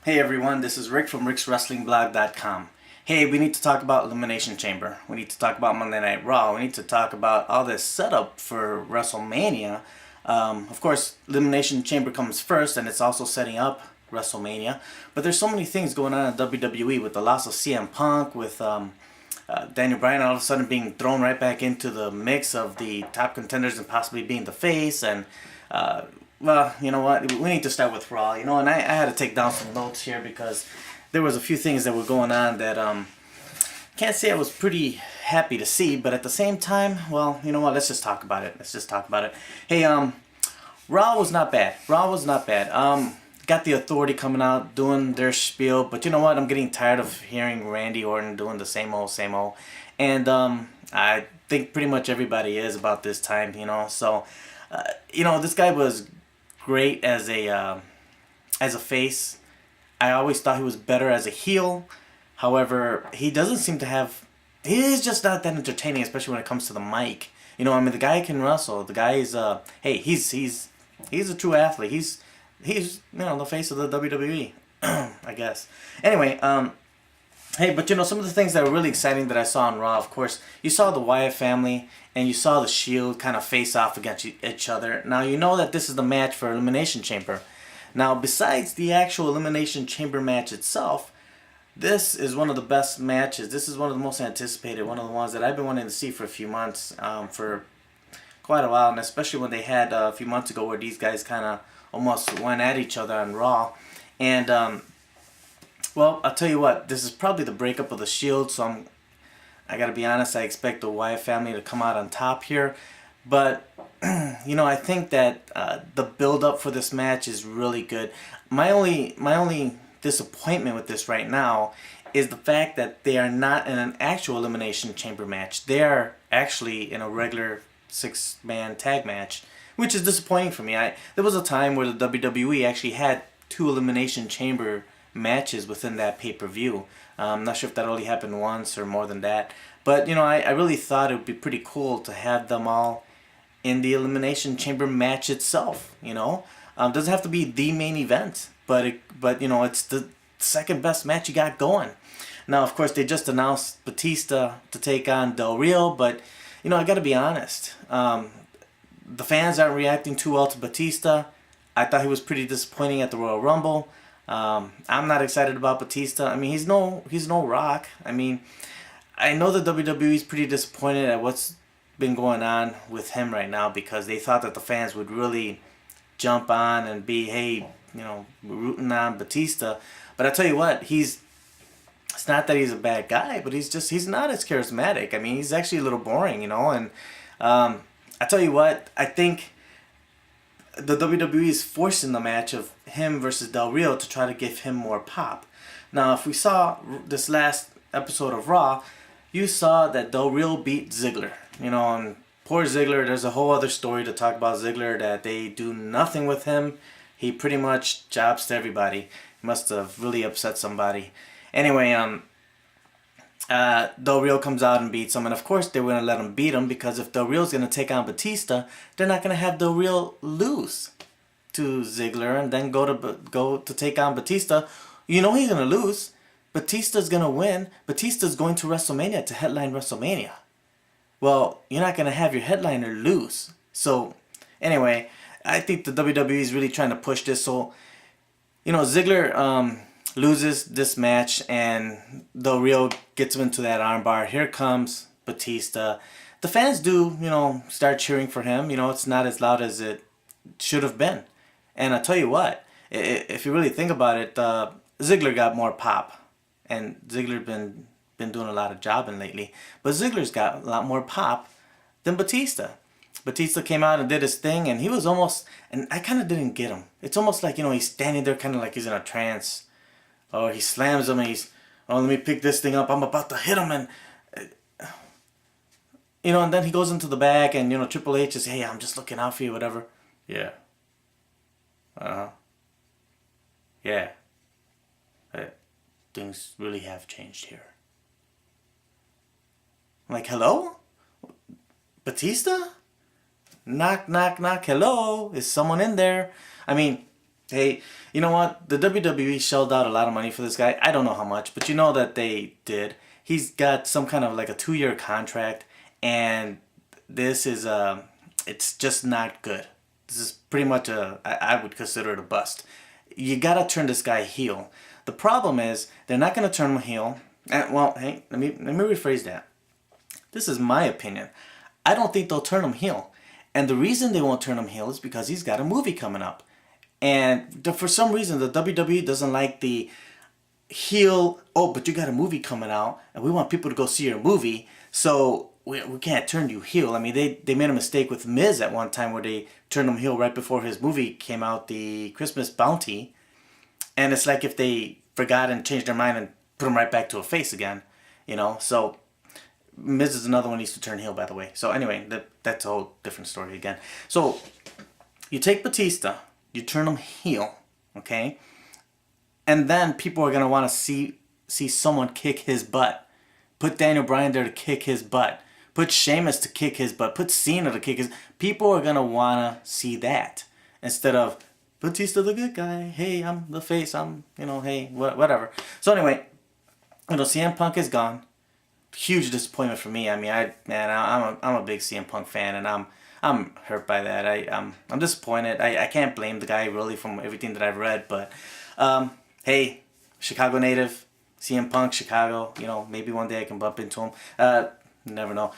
Hey everyone, this is Rick from rickswrestlingblog.com. Hey, we need to talk about Elimination Chamber. We need to talk about Monday Night Raw. We need to talk about all this setup for WrestleMania. Of course, Elimination Chamber comes first, and it's also setting up WrestleMania. But there's so many things going on in WWE with the loss of CM Punk, with Daniel Bryan all of a sudden being thrown right back into the mix of the top contenders and possibly being the face, and well, you know what? We need to start with Raw. And I had to take down some notes here because there was a few things that were going on that can't say I was pretty happy to see, but at the same time, well, you know what? Let's just talk about it. Let's just talk about it. Hey, Raw was not bad. Raw was not bad. Got the Authority coming out doing their spiel, but you know what? I'm getting tired of hearing Randy Orton doing the same old, same old, and I think pretty much everybody is about this time. So this guy was great as a face. I always thought he was better as a heel. However, he doesn't seem to have. He is just not that entertaining, especially when it comes to the mic. The guy can wrestle. The guy is hey, he's a true athlete. He's the face of the WWE, I guess. Anyway, hey, but some of the things that were really exciting that I saw on Raw, of course, you saw the Wyatt family and you saw the Shield kind of face off against each other. Now, you know that this is the match for Elimination Chamber. Now, besides the actual Elimination Chamber match itself, this is one of the best matches. This is one of the most anticipated, one of the ones that I've been wanting to see for a few months, for quite a while, and especially when they had a few months ago where these guys kind of almost went at each other on Raw. And well, I'll tell you what, this is probably the breakup of the Shield, so I gotta be honest, I expect the Wyatt family to come out on top here. But I think that the build up for this match is really good. My only disappointment with this right now is the fact that they are not in an actual Elimination Chamber match. They are actually in a regular 6-man tag match, which is disappointing for me. There was a time where the WWE actually had 2 Elimination Chamber matches within that pay-per-view. I'm not sure if that only happened once or more than that. But, I really thought it would be pretty cool to have them all in the Elimination Chamber match itself, doesn't have to be the main event, but it's the second best match you got going. Now, of course, they just announced Batista to take on Del Rio, but, I gotta be honest, the fans aren't reacting too well to Batista. I thought he was pretty disappointing at the Royal Rumble. I'm not excited about Batista. He's no Rock. I know the WWE is pretty disappointed at what's been going on with him right now because they thought that the fans would really jump on and be, hey, rooting on Batista. But I tell you what, it's not that he's a bad guy, but he's not as charismatic. He's actually a little boring, and I tell you what, I think the WWE is forcing the match of him versus Del Rio to try to give him more pop. Now, if we saw this last episode of Raw, you saw that Del Rio beat Ziggler. And poor Ziggler, there's a whole other story to talk about Ziggler, that they do nothing with him. He pretty much jobs to everybody. He must have really upset somebody. Anyway, Del Rio comes out and beats him, and of course they were going to let him beat him because if Del Rio's going to take on Batista, they're not going to have Del Rio lose to Ziggler and then go to take on Batista. He's going to lose. Batista's going to win. Batista's going to WrestleMania to headline WrestleMania. Well, you're not going to have your headliner lose. So, anyway, I think the WWE is really trying to push this. So, Ziggler loses this match and Del Rio gets him into that armbar. Here comes Batista. The fans do, start cheering for him. It's not as loud as it should have been. And I'll tell you what, if you really think about it, Ziggler got more pop. And Ziggler been doing a lot of jobbing lately. But Ziggler's got a lot more pop than Batista. Batista came out and did his thing, and he was almost, and I kind of didn't get him. It's almost like, he's standing there kind of like he's in a trance. Or he slams him and let me pick this thing up. I'm about to hit him. And, and then he goes into the back and, Triple H is, hey, I'm just looking out for you, whatever. Yeah. Uh-huh. Yeah. Things really have changed here. I'm like, hello? Batista? Knock, knock, knock, hello? Is someone in there? Hey, you know what? The WWE shelled out a lot of money for this guy. I don't know how much, but you know that they did. He's got some kind of like a 2-year contract, and this is it's just not good. This is pretty much I would consider it a bust. You gotta turn this guy heel. The problem is they're not gonna turn him heel. Well, hey, let me rephrase that. This is my opinion. I don't think they'll turn him heel. And the reason they won't turn him heel is because he's got a movie coming up. And for some reason, the WWE doesn't like the heel, oh, but you got a movie coming out, and we want people to go see your movie, so we can't turn you heel. I mean, they made a mistake with Miz at one time where they turned him heel right before his movie came out, the Christmas Bounty. And it's like if they forgot and changed their mind and put him right back to a face again, you know? So Miz is another one who needs to turn heel, by the way. So anyway, that's a whole different story again. So you take Batista, you turn him heel, okay? And then people are going to want to see someone kick his butt. Put Daniel Bryan there to kick his butt. Put Sheamus to kick his butt. Put Cena to kick his... People are going to want to see that. Instead of, Batista the good guy. Hey, I'm the face. I'm, hey, whatever. So anyway, CM Punk is gone. Huge disappointment for me. I mean, I'm a big CM Punk fan, and I'm hurt by that. I'm disappointed. I can't blame the guy really from everything that I've read, but hey, Chicago native, CM Punk, Chicago. Maybe one day I can bump into him. Never know.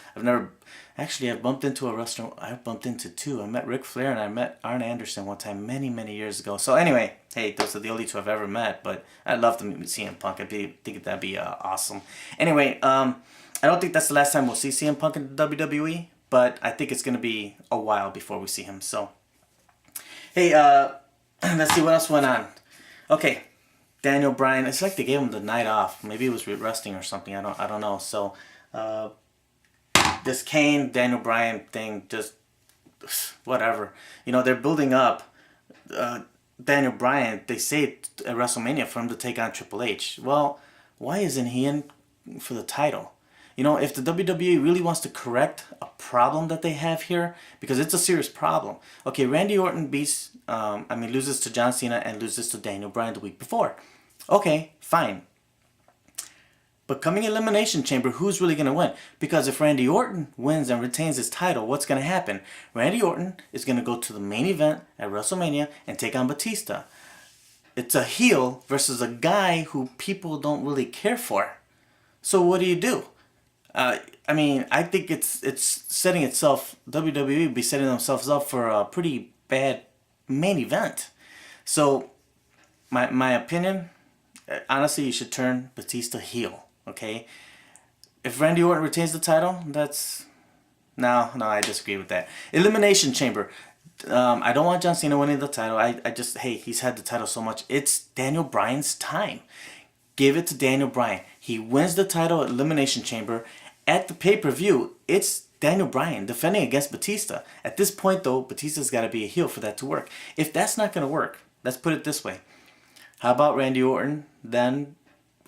I've bumped into a wrestler. I've bumped into two. I met Ric Flair and I met Arn Anderson one time many years ago. So anyway, hey, those are the only two I've ever met, but I'd love to meet CM Punk. I think that'd be awesome. Anyway, I don't think that's the last time we'll see CM Punk in the WWE, but I think it's going to be a while before we see him. So, hey, let's see what else went on. Okay, Daniel Bryan. It's like they gave him the night off. Maybe it was resting or something. I don't know. So, this Kane Daniel Bryan thing, just whatever. They're building up Daniel Bryan. They say at WrestleMania for him to take on Triple H. Well, why isn't he in for the title? If the WWE really wants to correct a problem that they have here, because it's a serious problem. Okay, Randy Orton loses to John Cena and loses to Daniel Bryan the week before. Okay, fine. But coming Elimination Chamber, who's really going to win? Because if Randy Orton wins and retains his title, what's going to happen? Randy Orton is going to go to the main event at WrestleMania and take on Batista. It's a heel versus a guy who people don't really care for. So what do? I think it's setting itself, WWE would be setting themselves up for a pretty bad main event. So, my opinion, honestly, you should turn Batista heel, okay? If Randy Orton retains the title, no, I disagree with that. Elimination Chamber. I don't want John Cena winning the title. Hey, he's had the title so much. It's Daniel Bryan's time. Give it to Daniel Bryan. He wins the title at Elimination Chamber. At the pay-per-view, it's Daniel Bryan defending against Batista. At this point, though, Batista's got to be a heel for that to work. If that's not going to work, let's put it this way. How about Randy Orton? Then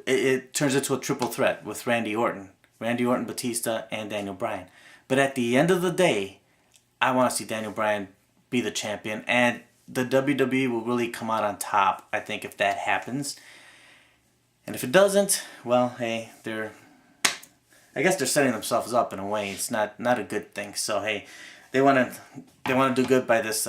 it turns into a triple threat with Randy Orton. Randy Orton, Batista, and Daniel Bryan. But at the end of the day, I want to see Daniel Bryan be the champion. And the WWE will really come out on top, I think, if that happens. And if it doesn't, well, hey, I guess they're setting themselves up in a way. It's not a good thing. So hey, they want to do good by this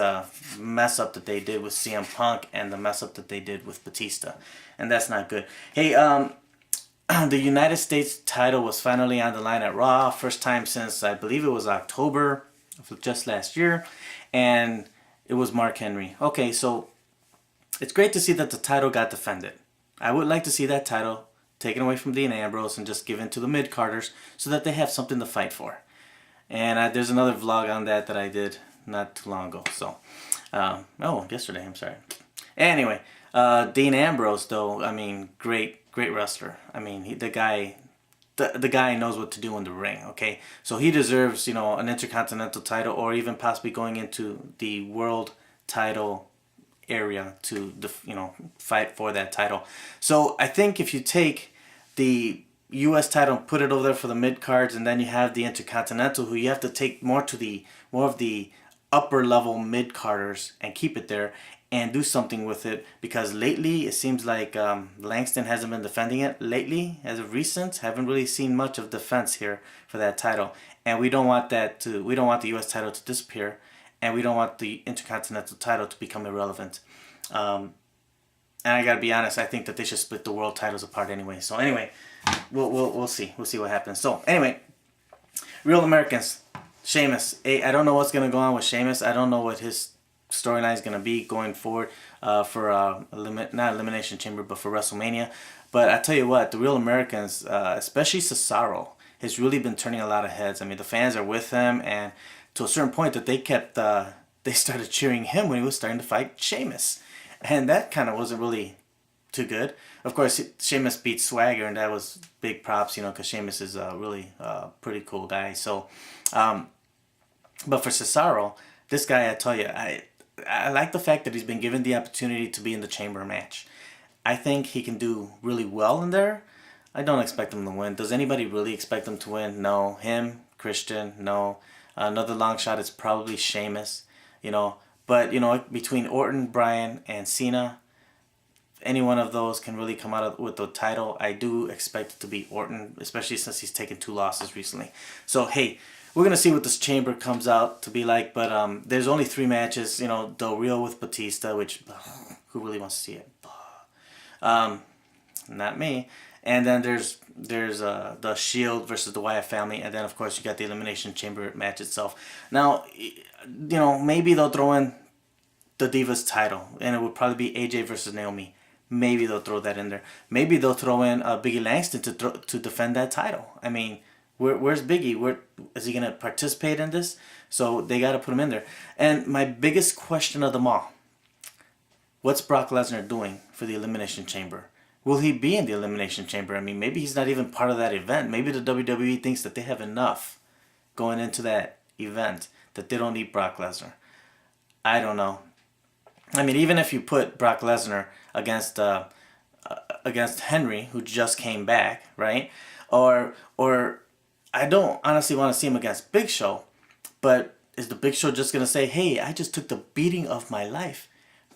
mess up that they did with CM Punk and the mess up that they did with Batista, and that's not good. Hey, the United States title was finally on the line at Raw, first time since I believe it was October of just last year, and it was Mark Henry. Okay, so it's great to see that the title got defended. I would like to see that title taken away from Dean Ambrose and just given to the mid-carders so that they have something to fight for. And there's another vlog on that I did not too long ago. So, yesterday, I'm sorry. Anyway, Dean Ambrose, though, great wrestler. The guy knows what to do in the ring, okay? So he deserves, an Intercontinental title or even possibly going into the world title area to fight for that title. So I think if you take the U.S. title and put it over there for the mid cards, and then you have the Intercontinental, who you have to take more of the upper level mid carders and keep it there, and do something with it, because lately it seems like Langston hasn't been defending it lately. As of recent, haven't really seen much of defense here for that title, and we don't want we don't want the U.S. title to disappear, and we don't want the Intercontinental title to become irrelevant. And I gotta be honest, I think that they should split the world titles apart anyway. So anyway, we'll see what happens. So anyway, Real Americans, Sheamus. I don't know what's gonna go on with Sheamus. I don't know what his storyline is going to be going forward for not Elimination Chamber, but for WrestleMania. But I tell you what, the Real Americans, especially Cesaro, has really been turning a lot of heads. I mean, the fans are with him, and to a certain point that they started cheering him when he was starting to fight Sheamus, and that kind of wasn't really too good. Of course, Sheamus beat Swagger, and that was big props, because Sheamus is a really pretty cool guy. So, but for Cesaro, this guy, I tell you, I like the fact that he's been given the opportunity to be in the chamber match. I think he can do really well in there. I don't expect him to win. Does anybody really expect him to win? No. Him, Christian, no. Another long shot is probably Sheamus, But, between Orton, Bryan, and Cena, any one of those can really come out with the title. I do expect it to be Orton, especially since he's taken 2 losses recently. So, hey, we're going to see what this chamber comes out to be like, but there's only 3 matches, Del Rio with Batista, which, who really wants to see it? Not me. And then there's the Shield versus the Wyatt family, and then, of course, you got the Elimination Chamber match itself. Now, maybe they'll throw in the Divas title, and it would probably be AJ versus Naomi. Maybe they'll throw that in there. Maybe they'll throw in Biggie Langston to defend that title. I mean, where's Biggie? Is he going to participate in this? So they got to put him in there. And my biggest question of them all, what's Brock Lesnar doing for the Elimination Chamber? Will he be in the Elimination Chamber? I mean, maybe he's not even part of that event. Maybe the WWE thinks that they have enough going into that event, that they don't need Brock Lesnar. I don't know. I mean, even if you put Brock Lesnar against Henry, who just came back, right? Or I don't honestly want to see him against Big Show, but is the Big Show just going to say, hey, I just took the beating of my life,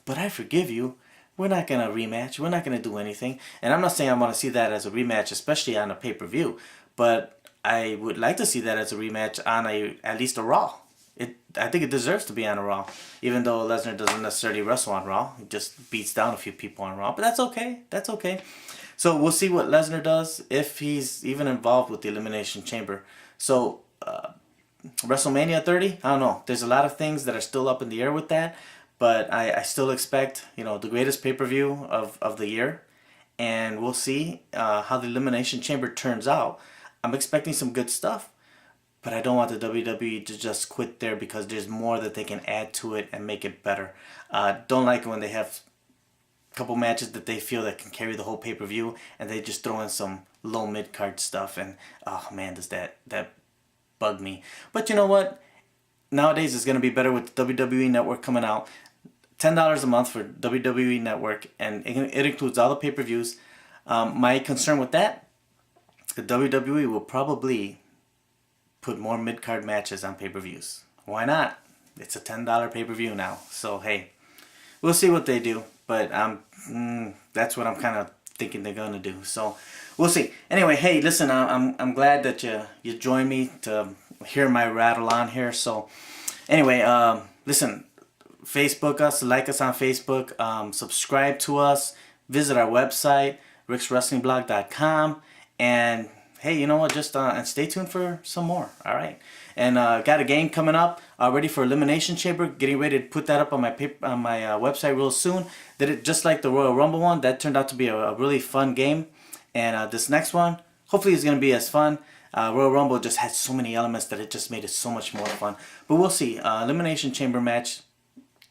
but I forgive you. We're not going to rematch. We're not going to do anything. And I'm not saying I want to see that as a rematch, especially on a pay-per-view, but I would like to see that as a rematch on at least a Raw. I think it deserves to be on a Raw, even though Lesnar doesn't necessarily wrestle on Raw. He just beats down a few people on Raw, but that's okay. That's okay. So we'll see what Lesnar does, if he's even involved with the Elimination Chamber. So WrestleMania 30, I don't know. There's a lot of things that are still up in the air with that, but I still expect, the greatest pay-per-view of the year, and we'll see how the Elimination Chamber turns out. I'm expecting some good stuff, but I don't want the WWE to just quit there, because there's more that they can add to it and make it better. Don't like it when they have couple matches that they feel that can carry the whole pay-per-view, and they just throw in some low mid-card stuff, and oh man, does that bug me. But you know what, nowadays it's going to be better with the WWE Network coming out. $10 a month for WWE Network, and it includes all the pay-per-views. My concern with that, the WWE will probably put more mid-card matches on pay-per-views. Why not? It's a $10 pay-per-view now, so hey, we'll see what they do. But that's what I'm kind of thinking they're gonna do. So we'll see. Anyway, hey, listen, I'm glad that you joined me to hear my rattle on here. So anyway, listen, Facebook us, like us on Facebook, subscribe to us, visit our website, rickswrestlingblog.com, and hey, you know what? Just and stay tuned for some more. All right. And got a game coming up ready for Elimination Chamber. Getting ready to put that up on my website real soon. Did it just like the Royal Rumble one. That turned out to be a really fun game. And this next one, hopefully, is going to be as fun. Royal Rumble just had so many elements that it just made it so much more fun. But we'll see. Elimination Chamber match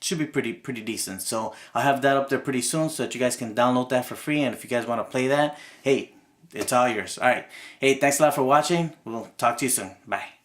should be pretty decent. So I'll have that up there pretty soon, so that you guys can download that for free. And if you guys want to play that, hey, it's all yours. All right. Hey, thanks a lot for watching. We'll talk to you soon. Bye.